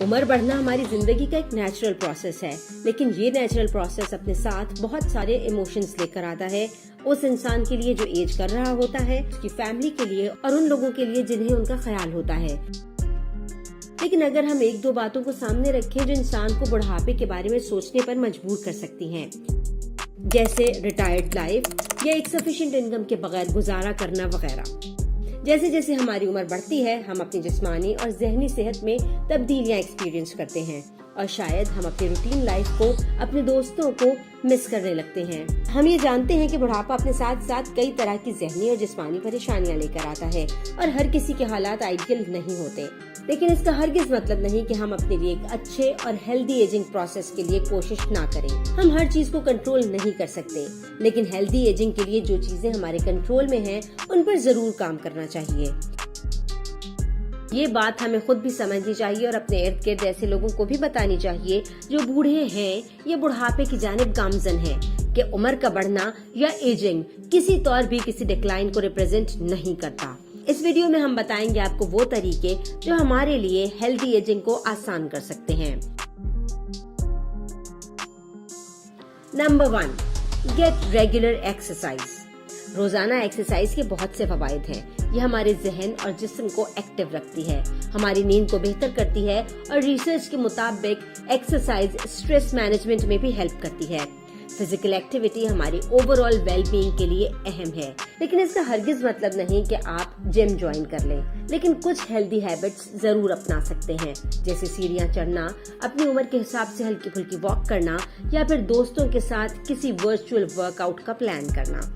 उम्र बढ़ना हमारी जिंदगी का एक नेचुरल प्रोसेस है, लेकिन ये नेचुरल प्रोसेस अपने साथ बहुत सारे इमोशंस लेकर आता है, उस इंसान के लिए जो एज कर रहा होता है, उसकी फैमिली के लिए और उन लोगों के लिए जिन्हें उनका ख्याल होता है। लेकिन अगर हम एक दो बातों को सामने रखें जो इंसान को बुढ़ापे के बारे में सोचने पर मजबूर कर सकती हैं, जैसे रिटायर्ड लाइफ या एक सफिशिएंट इनकम के बगैर गुजारा करना वगैरह। जैसे जैसे हमारी उम्र बढ़ती है, हम अपनी जिस्मानी और ज़हनी सेहत में तब्दीलियां एक्सपीरियंस करते हैं और शायद हम अपनी रूटीन लाइफ को, अपने दोस्तों को मिस करने लगते हैं। हम ये जानते हैं कि बुढ़ापा अपने साथ साथ कई तरह की ज़हनी और जिस्मानी परेशानियां लेकर आता है और हर किसी के हालात आइडियल नहीं होते, लेकिन इसका हरगिज मतलब नहीं कि हम अपने लिए एक अच्छे और हेल्दी एजिंग प्रोसेस के लिए कोशिश ना करें। हम हर चीज को कंट्रोल नहीं कर सकते, लेकिन हेल्दी एजिंग के लिए जो चीजें हमारे कंट्रोल में हैं, उन पर जरूर काम करना चाहिए। ये बात हमें खुद भी समझनी चाहिए और अपने इर्द गिर्द ऐसे लोगों को भी बतानी चाहिए जो बूढ़े हैं या बुढ़ापे की जानिब गामजन हैं कि उम्र का बढ़ना या एजिंग किसी तौर भी किसी डिक्लाइन को रिप्रेजेंट नहीं करता। इस वीडियो में हम बताएंगे आपको वो तरीके जो हमारे लिए हेल्दी एजिंग को आसान कर सकते हैं। Number 1, get regular exercise. रोजाना एक्सरसाइज के बहुत से फवायद हैं। ये हमारे जहन और जिस्म को एक्टिव रखती है, हमारी नींद को बेहतर करती है और रिसर्च के मुताबिक एक्सरसाइज स्ट्रेस मैनेजमेंट में भी हेल्प करती है। फिजिकल एक्टिविटी हमारी ओवरऑल वेलबीइंग के लिए अहम है, लेकिन इसका हरगिज मतलब नहीं कि आप जिम ज्वाइन कर लें। लेकिन कुछ हेल्दी हैबिट्स जरूर अपना सकते हैं, जैसे सीढ़ियां चढ़ना, अपनी उम्र के हिसाब से हल्की फुल्की वॉक करना या फिर दोस्तों के साथ किसी वर्चुअल वर्कआउट का प्लान करना।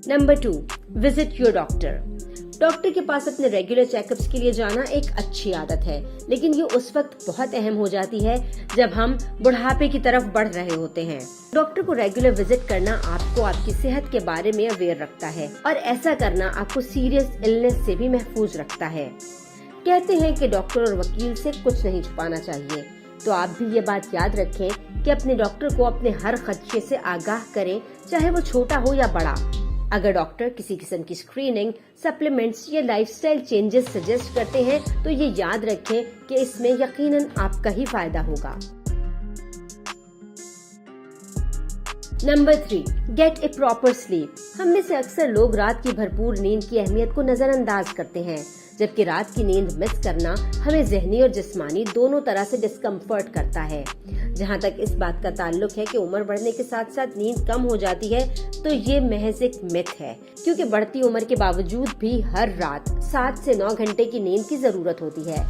Number 2, visit your doctor. Doctor के पास अपने रेगुलर चेकअप्स के लिए जाना एक अच्छी आदत है, लेकिन ये उस वक्त बहुत अहम हो जाती है जब हम बुढ़ापे की तरफ बढ़ रहे होते हैं। डॉक्टर को रेगुलर विजिट करना आपको आपकी सेहत के बारे में अवेयर रखता है और ऐसा करना आपको सीरियस इलनेस से भी महफूज रखता है। कहते हैं कि डॉक्टर और वकील से कुछ नहीं छुपाना चाहिए, तो आप भी ये बात याद रखें कि अपने डॉक्टर को अपने हर खदशे से आगाह करें, चाहे वो छोटा हो या बड़ा। अगर डॉक्टर किसी किस्म की स्क्रीनिंग, सप्लीमेंट्स या लाइफस्टाइल चेंजेस सजेस्ट करते हैं, तो ये याद रखें कि इसमें यकीनन आपका ही फायदा होगा। नंबर 3, गेट ए प्रॉपर स्लीप। हम में से अक्सर लोग रात की भरपूर नींद की अहमियत को नजरअंदाज करते हैं, जबकि रात की नींद मिस करना हमें ज़हनी और जिस्मानी दोनों तरह से डिस्कम्फर्ट करता है। जहाँ तक इस बात का ताल्लुक है कि उम्र बढ़ने के साथ साथ नींद कम हो जाती है, तो ये महज एक मिथ है, क्योंकि बढ़ती उम्र के बावजूद भी हर रात 7 से 9 घंटे की नींद की जरूरत होती है।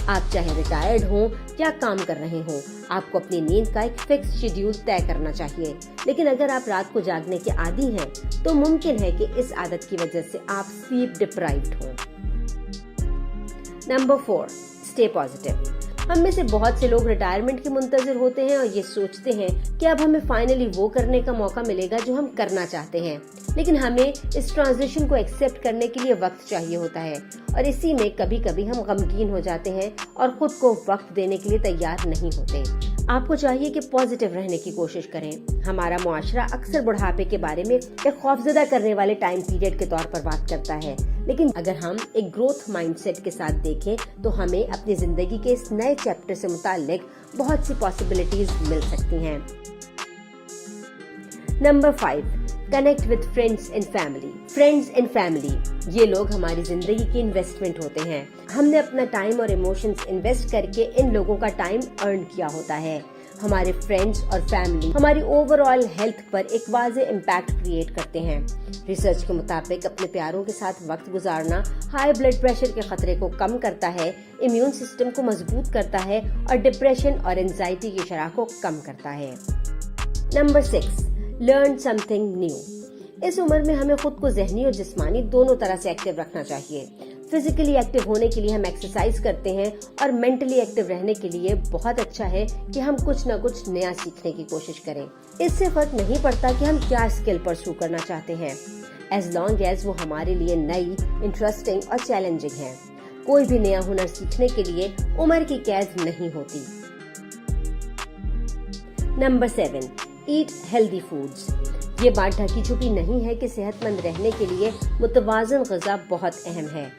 आप चाहे रिटायर्ड हों या काम कर रहे हों, आपको अपनी नींद का एक फिक्स शेड्यूल तय करना चाहिए। लेकिन अगर आप रात को जागने के आदी हैं, तो मुमकिन है कि इस आदत की वजह से आप स्लीप डिप्राइव्ड हों। Number 4, stay positive. हम में से बहुत से लोग रिटायरमेंट के मुंतजिर होते हैं और ये सोचते हैं कि अब हमें फाइनली वो करने का मौका मिलेगा जो हम करना चाहते हैं, लेकिन हमें इस ट्रांजिशन को एक्सेप्ट करने के लिए वक्त चाहिए होता है और इसी में कभी कभी हम गमगीन हो जाते हैं और खुद को वक्त देने के लिए तैयार नहीं होते। आपको चाहिए कि पॉजिटिव रहने की कोशिश करें। हमारा मुआशरा अक्सर बुढ़ापे के बारे में एक खौफजदा करने वाले टाइम पीरियड के तौर पर बात करता है, लेकिन अगर हम एक ग्रोथ माइंडसेट के साथ देखें तो हमें अपनी जिंदगी के इस नए चैप्टर से मुताल्लिक बहुत सी पॉसिबिलिटीज मिल सकती हैं। Number 5, connect with friends and family. Friends and family, ये लोग हमारी जिंदगी की इन्वेस्टमेंट होते हैं। हमने अपना टाइम और इमोशंस इन्वेस्ट करके इन लोगों का टाइम अर्न किया होता है। हमारे फ्रेंड्स और फैमिली हमारी ओवरऑल हेल्थ पर एक वाज़ेह इम्पैक्ट क्रिएट करते हैं। रिसर्च के मुताबिक अपने प्यारों के साथ वक्त गुजारना हाई ब्लड प्रेशर के खतरे को कम करता है, इम्यून सिस्टम को मजबूत करता है और डिप्रेशन और एंजाइटी की शरह को कम करता है। Number 6, learn something new. इस उम्र में हमें खुद को ज़हनी और जिस्मानी दोनों तरह से एक्टिव रखना चाहिए। फिजिकली एक्टिव होने के लिए हम एक्सरसाइज करते हैं और मेंटली एक्टिव रहने के लिए बहुत अच्छा है कि हम कुछ न कुछ नया सीखने की कोशिश करें। इससे फर्क नहीं पड़ता कि हम क्या स्किल परस्यू करना चाहते हैं, एज लॉन्ग एज वो हमारे लिए नई, इंटरेस्टिंग और चैलेंजिंग है। कोई भी नया हुनर सीखने के लिए उम्र की कैद नहीं होती। Number 7, eat healthy foods. ये बात ढकी छुपी नहीं है कि सेहतमंद रहने के लिए मुतवाज़न ग़िज़ा बहुत अहम है।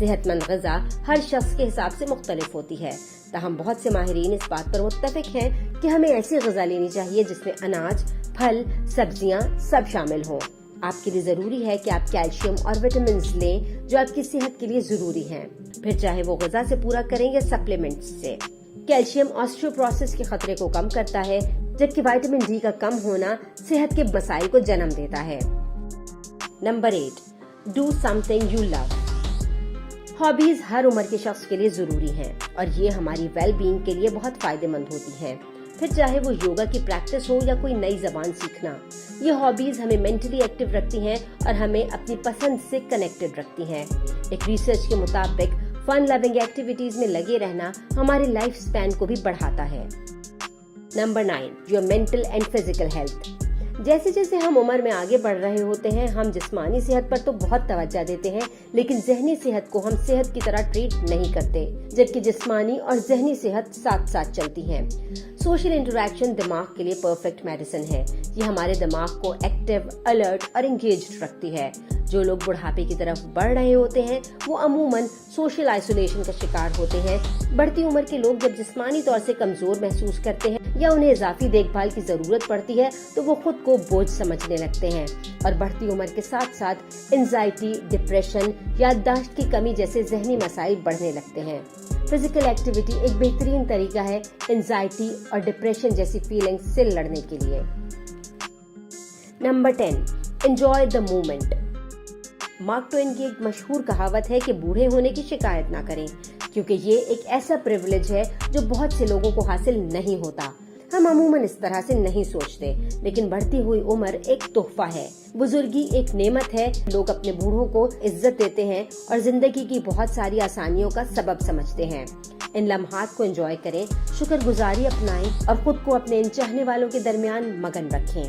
صحت مند غذا ہر شخص کے حساب سے مختلف ہوتی ہے، تاہم بہت سے ماہرین اس بات پر متفق ہیں کہ ہمیں ایسی غذا لینی چاہیے جس میں اناج، پھل، سبزیاں سب شامل ہوں۔ آپ کے لیے ضروری ہے کہ آپ کیلشیم اور وٹامنز لیں جو آپ کی صحت کے لیے ضروری ہیں، پھر چاہے وہ غذا سے پورا کریں یا سپلیمنٹس سے۔ کیلشیم آسٹریوپروسس کے خطرے کو کم کرتا ہے، جبکہ وٹامن ڈی کا کم ہونا صحت کے مسائل کو جنم دیتا ہے۔ Number 8، do something you love. Hobbies ہر عمر کے شخص کے لیے ضروری ہیں اور یہ ہماری ویل بینگ کے لیے بہت فائدہ مند ہوتی ہیں، پھر چاہے وہ یوگا کی پریکٹس ہو یا کوئی نئی زبان سیکھنا۔ یہ ہابیز ہمیں مینٹلی ایکٹیو رکھتی ہیں اور ہمیں اپنی پسند سے کنیکٹڈ رکھتی ہیں۔ ایک ریسرچ کے مطابق فن لونگ ایکٹیویٹیز میں لگے رہنا ہمارے لائف سپین کو بھی بڑھاتا ہے۔ Number 9، your mental and physical health. جیسے جیسے ہم عمر میں آگے بڑھ رہے ہوتے ہیں، ہم جسمانی صحت پر تو بہت توجہ دیتے ہیں، لیکن ذہنی صحت کو ہم صحت کی طرح ٹریٹ نہیں کرتے، جبکہ جسمانی اور ذہنی صحت ساتھ ساتھ چلتی ہیں۔ سوشل انٹریکشن دماغ کے لیے پرفیکٹ میڈیسن ہے۔ یہ ہمارے دماغ کو ایکٹیو، الرٹ اور انگیجڈ رکھتی ہے۔ جو لوگ بڑھاپے کی طرف بڑھ رہے ہوتے ہیں وہ عموماً سوشل آئسولیشن کا شکار ہوتے ہیں۔ بڑھتی عمر کے لوگ جب جسمانی طور سے کمزور محسوس کرتے ہیں یا انہیں اضافی دیکھ بھال کی ضرورت پڑتی ہے تو وہ خود کو بوجھ سمجھنے لگتے ہیں، اور بڑھتی عمر کے ساتھ ساتھ انزائٹی، ڈپریشن، یادداشت کی کمی جیسے ذہنی مسائل بڑھنے لگتے ہیں۔ فزیکل ایکٹیویٹی ایک بہترین طریقہ ہے انزائٹی اور ڈپریشن جیسی فیلنگ سے لڑنے کے لیے۔ Number 10، enjoy the moment. Mark Twain کی ایک مشہور کہاوت ہے کہ بوڑھے ہونے کی شکایت نہ کریں، کیونکہ یہ ایک ایسا پریویلیج ہے جو بہت سے لوگوں کو حاصل نہیں ہوتا۔ ہم عموماً اس طرح سے نہیں سوچتے، لیکن بڑھتی ہوئی عمر ایک تحفہ ہے۔ بزرگی ایک نعمت ہے۔ لوگ اپنے بوڑھوں کو عزت دیتے ہیں اور زندگی کی بہت ساری آسانیوں کا سبب سمجھتے ہیں۔ ان لمحات کو انجوائے کریں، شکر گزاری اپنائیں اور خود کو اپنے ان چاہنے والوں کے درمیان مگن رکھیں۔